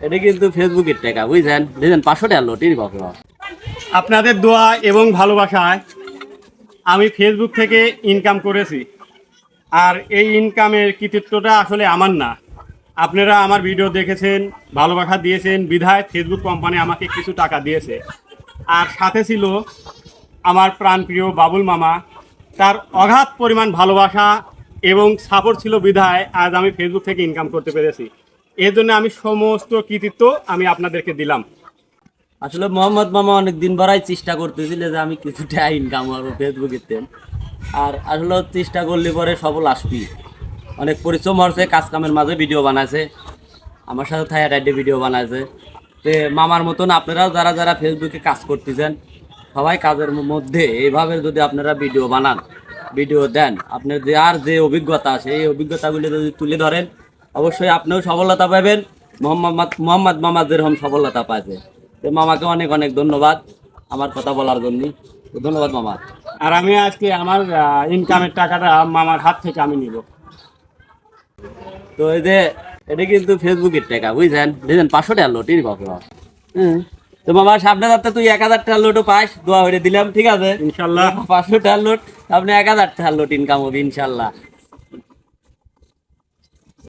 এটা কিন্তু ফেসবুকের টাকা বুঝছেন, দেখেন 500 টাকা লটির বাবা। আপনাদের দোয়া এবং ভালোবাসায় আমি ফেসবুক থেকে ইনকাম করেছি। আর এই ইনকামের কৃতিত্বটা আসলে আমার না, আপনারা আমার ভিডিও দেখেছেন, ভালোবাসা দিয়েছেন বিধায় ফেসবুক কোম্পানি আমাকে কিছু টাকা দিয়েছে। আর সাথে ছিল আমার প্রাণপ্রিয় বাবুল মামা, তার অগাধ পরিমাণ ভালোবাসা এবং সাপোর্ট ছিল বিধায় আজ আমি ফেসবুক থেকে ইনকাম করতে পেরেছি। এর জন্য আমি সমস্ত কৃতিত্ব আমি আপনাদেরকে দিলাম। আসলে মোহাম্মদ মামা অনেক দিন বড়াই চেষ্টা করতেছিল যে আমি কিছুটা ইনকাম করবো ফেসবুকেতে। আর আসলে চেষ্টা করলে পরে সফল আসবি। অনেক পরিশ্রম হচ্ছে, কাজ কামের মাঝে ভিডিও বানাইছে, আমার সাথে থাই টাইডে ভিডিও বানাইছে। তো মামার মতন আপনারাও যারা যারা ফেসবুকে কাজ করতেছেন, সবাই কাজের মধ্যে এইভাবে যদি আপনারা ভিডিও বানান, ভিডিও দেন, আপনার যে আর যে অভিজ্ঞতা আছে এই অভিজ্ঞতাগুলো যদি তুলে ধরেন, অবশ্যই আপনিও সফলতা পাবেন। মোহাম্মদ মামা যেরকম সফলতা পাইছে। তো মামাকে অনেক অনেক ধন্যবাদ আমার কথা বলার জন্য। ধন্যবাদ মামা। আর আমি আজকে আমার ইনকামের টাকাটা মামার হাত থেকে আমি নিব। তো এই যে এটা কিন্তু ফেসবুকের টাকা বুঝছেন, দেখেন 500 টাকা লটির বাবা। তো মামা সামনে যাতে তুই 1000 টাকার লোটও পাস, দোয়া করে দিলাম, ঠিক আছে ইনশাল্লাহ। 500 টাকার লোট আপনি 1000 টাকার লোট ইনকাম হবে ইনশাল্লাহ।